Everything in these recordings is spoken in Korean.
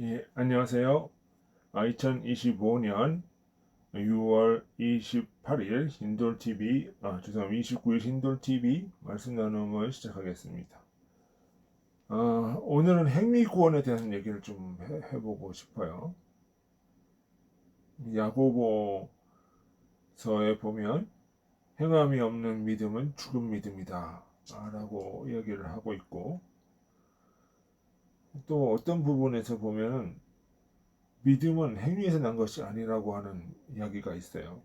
예, 안녕하세요. 2025년 6월 28일 신돌TV, 죄송합니다. 29일 신돌TV 말씀 나눔을 시작하겠습니다. 오늘은 행위구원에 대한 얘기를 좀 해보고 싶어요. 야고보서에 보면 행함이 없는 믿음은 죽은 믿음이다 라고 이야기를 하고 있고, 또 어떤 부분에서 보면 믿음은 행위에서 난 것이 아니라고 하는 이야기가 있어요.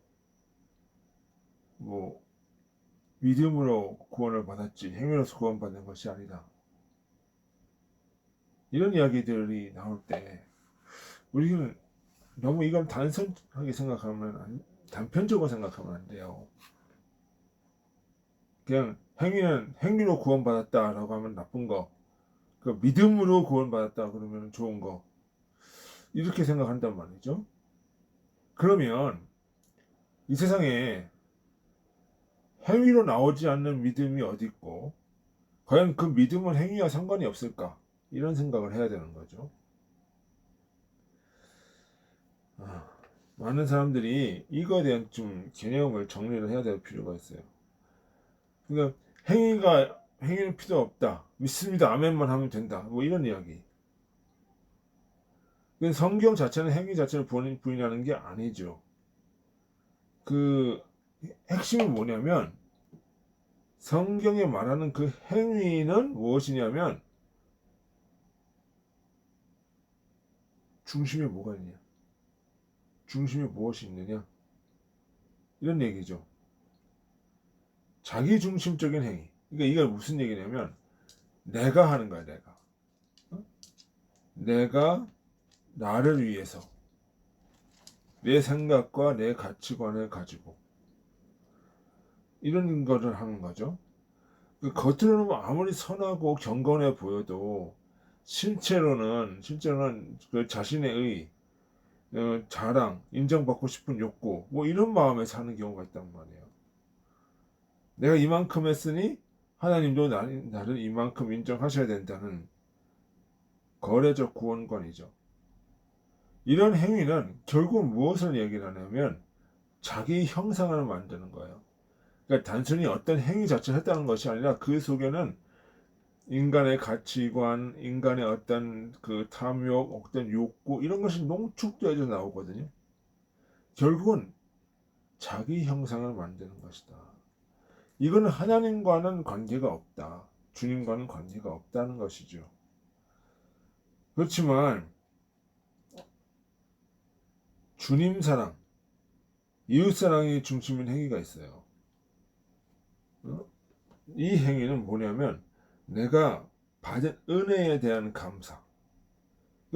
뭐 믿음으로 구원을 받았지 행위로서 구원받는 것이 아니다. 이런 이야기들이 나올 때 우리는 너무 이걸 단순하게 단편적으로 생각하면 안 돼요. 그냥 행위는 행위로 구원받았다라고 하면 나쁜 거, 그 믿음으로 구원받았다 그러면 좋은 거, 이렇게 생각한단 말이죠. 그러면 이 세상에 행위로 나오지 않는 믿음이 어디 있고, 과연 그 믿음은 행위와 상관이 없을까? 이런 생각을 해야 되는 거죠. 아, 많은 사람들이 이거에 대한 좀 개념을 정리를 해야 될 필요가 있어요. 그러니까 행위는 필요 없다. 믿습니다. 아멘만 하면 된다. 뭐 이런 이야기. 성경 자체는 행위 자체를 부인하는 게 아니죠. 그 핵심이 뭐냐면 성경에 말하는 그 행위는 무엇이냐면 중심에 뭐가 있냐? 중심에 무엇이 있느냐? 이런 얘기죠. 자기 중심적인 행위. 그러니까 이게 무슨 얘기냐면 내가 하는 거야, 내가. 어? 내가 나를 위해서 내 생각과 내 가치관을 가지고 이런 거를 하는 거죠. 그 겉으로는 아무리 선하고 경건해 보여도 실제로는 그 자신의 자랑, 인정받고 싶은 욕구, 뭐 이런 마음에 사는 경우가 있단 말이에요. 내가 이만큼 했으니 하나님도 나를 이만큼 인정하셔야 된다는 거래적 구원관이죠. 이런 행위는 결국 무엇을 얘기를 하냐면 자기 형상을 만드는 거예요. 그러니까 단순히 어떤 행위 자체를 했다는 것이 아니라 그 속에는 인간의 가치관, 인간의 어떤 그 탐욕, 어떤 욕구 이런 것이 농축되어져 나오거든요. 결국은 자기 형상을 만드는 것이다. 이거는 하나님과는 관계가 없다. 주님과는 관계가 없다는 것이죠. 그렇지만 주님 사랑, 이웃 사랑이 중심인 행위가 있어요. 어? 이 행위는 뭐냐면 내가 받은 은혜에 대한 감사.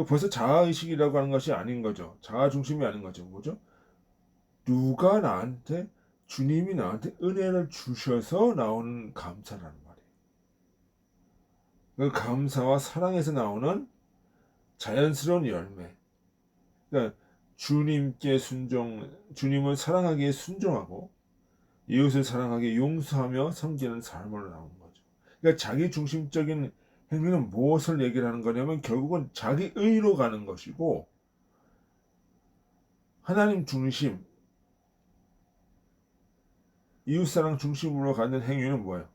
벌써 자아의식이라고 하는 것이 아닌 거죠. 자아 중심이 아닌 거죠. 뭐죠? 누가 나한테, 주님이 나한테 은혜를 주셔서 나오는 감사라는 말이에요. 그 감사와 사랑에서 나오는 자연스러운 열매. 그러니까 주님을 사랑하기에 순종하고 이웃을 사랑하기에 용서하며 섬기는 삶을 나오는 거죠. 그러니까 자기 중심적인 행위는 무엇을 얘기를 하는 거냐면 결국은 자기 의로 가는 것이고 하나님 중심, 이웃사랑 중심으로 가는 행위는 뭐예요?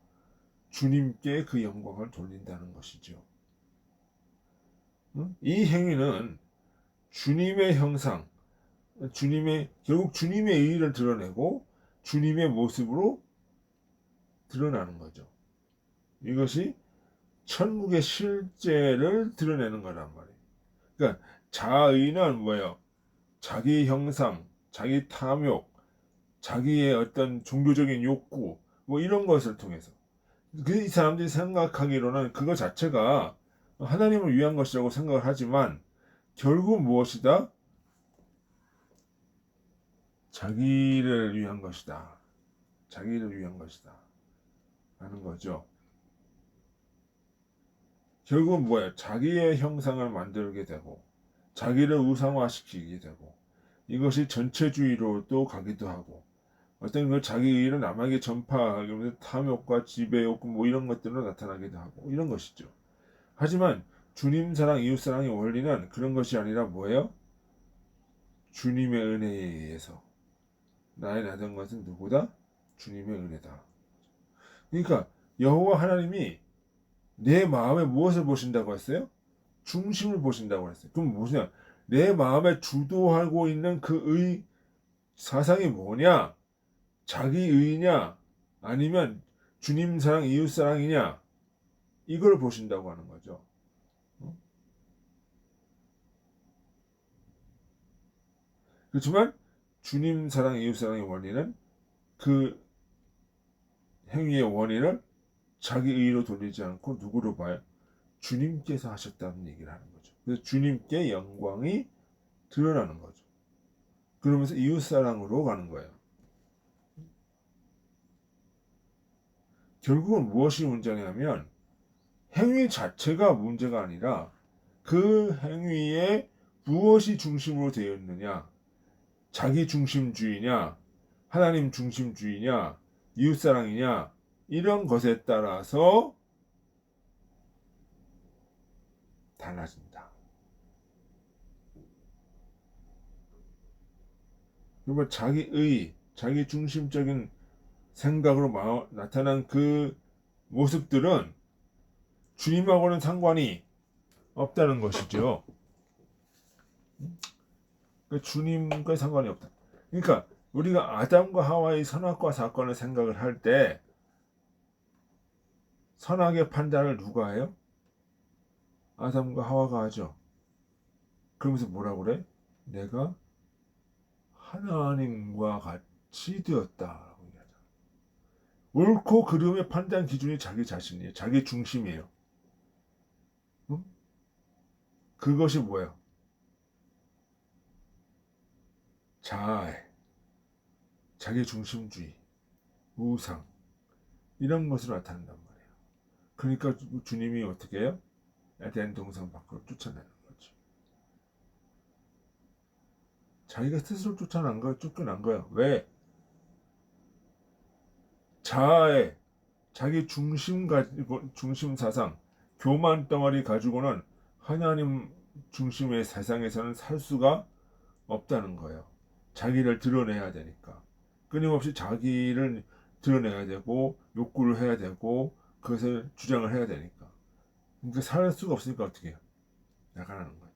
주님께 그 영광을 돌린다는 것이죠. 응? 이 행위는 주님의 형상, 결국 주님의 의의를 드러내고 주님의 모습으로 드러나는 거죠. 이것이 천국의 실제를 드러내는 거란 말이에요. 그러니까 자의는 뭐예요? 자기 형상, 자기 탐욕, 자기의 어떤 종교적인 욕구, 뭐 이런 것을 통해서. 이 사람들이 생각하기로는 그거 자체가 하나님을 위한 것이라고 생각을 하지만 결국 무엇이다? 자기를 위한 것이다. 자기를 위한 것이다. 하는 거죠. 결국은 뭐야? 자기의 형상을 만들게 되고, 자기를 우상화시키게 되고, 이것이 전체주의로도 가기도 하고, 어떤 그 자기 일을 남에게 전파하면서 탐욕과 지배욕 뭐 이런 것들로 나타나기도 하고, 이런 것이죠. 하지만 주님 사랑, 이웃 사랑의 원리는 그런 것이 아니라 뭐예요? 주님의 은혜에 의해서 나의 나던 것은 누구다? 주님의 은혜다. 그러니까 여호와 하나님이 내 마음에 무엇을 보신다고 했어요? 중심을 보신다고 했어요. 그럼 무슨 내 마음에 주도하고 있는 그의 사상이 뭐냐? 자기의냐? 아니면 주님 사랑, 이웃 사랑이냐? 이걸 보신다고 하는 거죠. 그렇지만 주님 사랑, 이웃 사랑의 원리는 그 행위의 원인을 자기 의로 돌리지 않고 누구로 봐요? 주님께서 하셨다는 얘기를 하는 거죠. 그래서 주님께 영광이 드러나는 거죠. 그러면서 이웃 사랑으로 가는 거예요. 결국은 무엇이 문제냐면 행위 자체가 문제가 아니라 그 행위에 무엇이 중심으로 되어 있느냐, 자기 중심주의냐, 하나님 중심주의냐, 이웃사랑이냐, 이런 것에 따라서 달라진다. 그러면 자기 중심적인 생각으로 나타난 그 모습들은 주님하고는 상관이 없다는 것이죠. 주님과 상관이 없다. 그러니까 우리가 아담과 하와의 선악과 사건을 생각을 할 때 선악의 판단을 누가 해요? 아담과 하와가 하죠. 그러면서 뭐라 그래? 내가 하나님과 같이 되었다라고 얘기하잖아. 옳고 그름의 판단 기준이 자기 자신이에요. 자기 중심이에요. 응? 그것이 뭐예요? 자아에 자기 중심주의, 우상 이런 것으로 나타난단 말이에요. 그러니까 주님이 어떻게 해요? 에덴 동산 밖으로 쫓아내는 거죠. 자기가 스스로 쫓아난 거예요. 쫓겨난 거예요. 왜? 자아에 자기 중심 사상, 교만 덩어리 가지고는 하나님 중심의 세상에서는 살 수가 없다는 거예요. 자기를 드러내야 되니까. 끊임없이 자기를 드러내야 되고 욕구를 해야 되고 그것을 주장을 해야 되니까. 그러니까 살 수가 없으니까 어떻게 해요? 나가라는 거죠.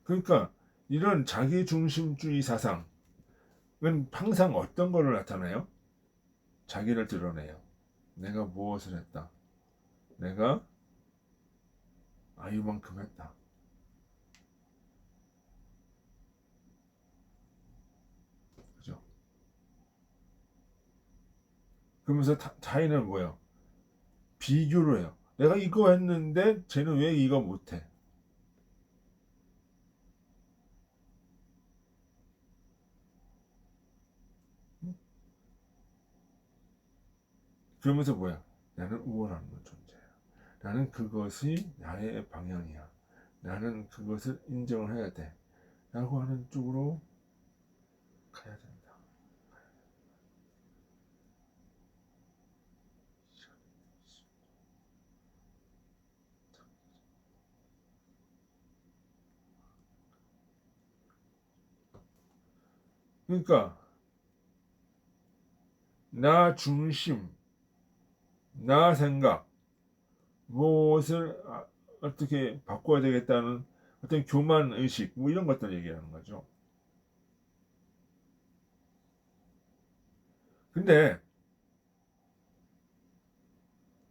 그러니까 이런 자기중심주의 사상은 항상 어떤 거를 나타내요? 자기를 드러내요. 내가 무엇을 했다. 내가 이만큼 했다. 그죠? 그러면서 타인은 뭐예요? 비교를 해요. 내가 이거 했는데 쟤는 왜 이거 못해? 그러면서 뭐야? 나는 우월한 존재야. 나는 그것이 나의 방향이야. 나는 그것을 인정을 해야 돼. 라고 하는 쪽으로 가야 된다. 그러니까 나 중심, 나 생각, 무엇을 어떻게 바꿔야 되겠다는 어떤 교만 의식, 뭐 이런 것들 얘기하는 거죠. 근데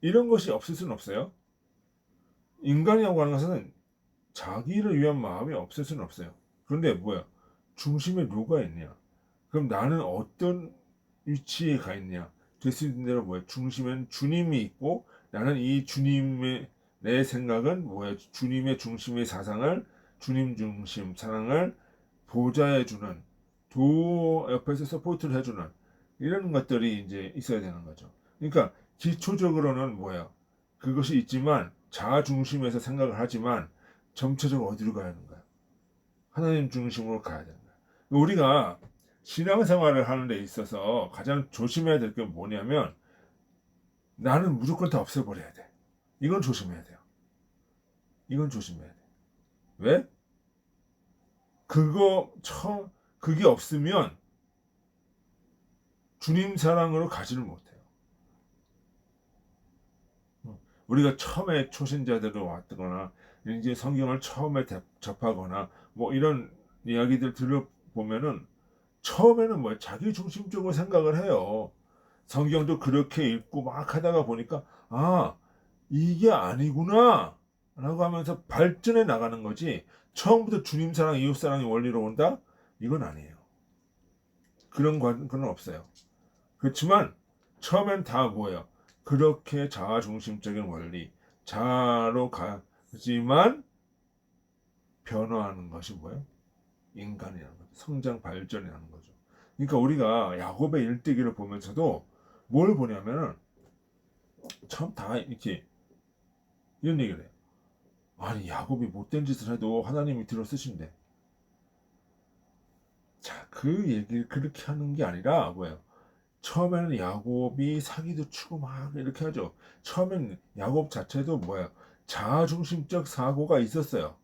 이런 것이 없을 수는 없어요. 인간이라고 하는 것은 자기를 위한 마음이 없을 수는 없어요. 그런데 뭐야? 중심에 누가 있냐? 그럼 나는 어떤 위치에 가 있냐? 될 수 있는 대로 뭐야? 중심엔 주님이 있고 나는 이 주님의 내 생각은 뭐야? 주님의 중심의 사상을 주님 중심 사랑을 보좌해 주는 도 옆에서 서포트를 해주는 이런 것들이 이제 있어야 되는 거죠. 그러니까 기초적으로는 뭐야? 그것이 있지만 자아 중심에서 생각을 하지만 점차적으로 어디로 가야 하는 거야? 하나님 중심으로 가야 되는 거야. 우리가 신앙생활을 하는 데 있어서 가장 조심해야 될 게 뭐냐면 나는 무조건 다 없애버려야 돼. 이건 조심해야 돼요. 이건 조심해야 돼. 왜? 그게 없으면 주님 사랑으로 가지를 못해요. 우리가 처음에 초신자들로 왔거나 이제 성경을 처음에 접하거나 뭐 이런 이야기들 들어보면은 처음에는 뭐 자기 중심적으로 생각을 해요. 성경도 그렇게 읽고 막 하다가 보니까 아 이게 아니구나 라고 하면서 발전해 나가는 거지 처음부터 주님 사랑 이웃 사랑의 원리로 온다? 이건 아니에요. 그런 없어요. 그렇지만 처음엔 다 뭐예요? 그렇게 자아중심적인 원리 자아로 가지만 변화하는 것이 뭐예요? 인간이라는 거죠. 성장 발전이라는 거죠. 그러니까 우리가 야곱의 일대기를 보면서도 뭘 보냐면은 참 다 이렇게 이런 얘기를 해요. 아니 야곱이 못된 짓을 해도 하나님이 들어 쓰신대. 자, 그 얘기를 그렇게 하는 게 아니라 뭐예요? 처음에는 야곱이 사기도 치고 막 이렇게 하죠. 처음엔 야곱 자체도 뭐예요? 자아중심적 사고가 있었어요.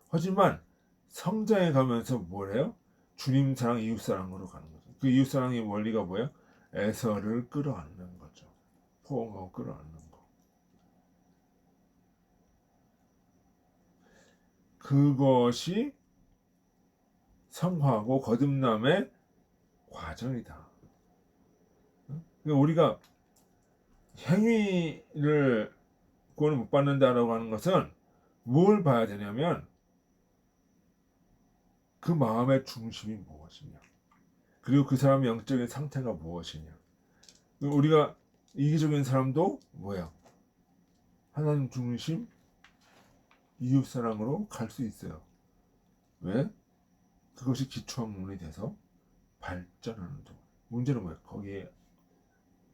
하지만 성장해 가면서 뭐래요? 주님 사랑, 이웃 사랑으로 가는 거죠. 그 이웃 사랑의 원리가 뭐예요? 에서를 끌어안는 거죠. 포옹하고 끌어안는 거. 그것이 성화하고 거듭남의 과정이다. 그러니까 우리가 행위를 구원을 못 받는다라고 하는 것은 뭘 봐야 되냐면 그 마음의 중심이 무엇이냐. 그리고 그 사람의 영적인 상태가 무엇이냐. 우리가 이기적인 사람도 뭐야? 하나님 중심, 이웃 사랑으로 갈 수 있어요. 왜? 그것이 기초학문이 돼서 발전하는 중. 문제는 뭐야? 거기에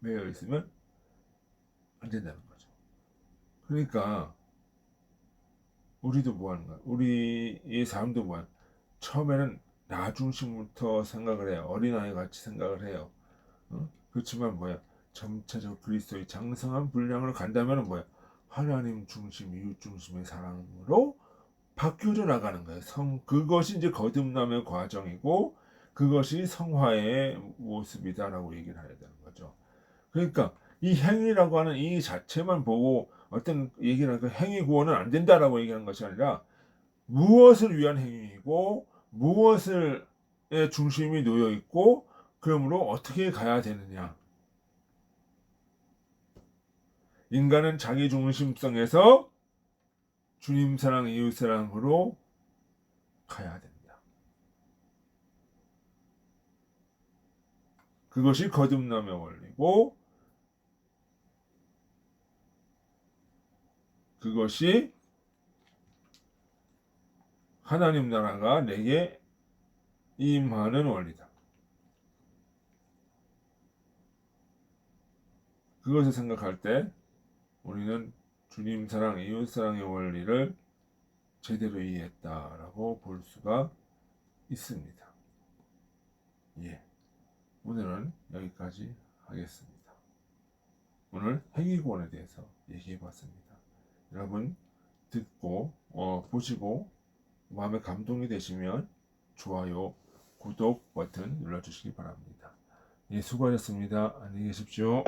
매여 있으면 안 된다는 거죠. 그러니까 우리도 뭐 하는 거야? 우리의 삶도 뭐야? 처음에는 나 중심부터 생각을 해요. 어린아이 같이 생각을 해요. 그렇지만 뭐야? 점차적으로 그리스도의 장성한 분량으로 간다면 뭐야? 하나님 중심, 이웃 중심의 사랑으로 바뀌어져 나가는 거예요. 그것이 이제 거듭남의 과정이고 그것이 성화의 모습이다라고 얘기를 해야 되는 거죠. 그러니까 이 행위라고 하는 이 자체만 보고 어떤 얘기를 하니까 행위 구원은 안 된다라고 얘기하는 것이 아니라 무엇을 위한 행위이고 무엇을 의 중심이 놓여 있고 그러므로 어떻게 가야 되느냐. 인간은 자기 중심성에서 주님 사랑, 이웃 사랑으로 가야 된다. 그것이 거듭남의 원리고 그것이 하나님 나라가 내게 임하는 원리다. 그것을 생각할 때 우리는 주님 사랑, 이웃 사랑의 원리를 제대로 이해했다라고 볼 수가 있습니다. 예, 오늘은 여기까지 하겠습니다. 오늘 행위구원에 대해서 얘기해봤습니다. 여러분 듣고 보시고 마음에 감동이 되시면 좋아요, 구독 버튼 눌러주시기 바랍니다. 예, 수고하셨습니다. 안녕히 계십시오.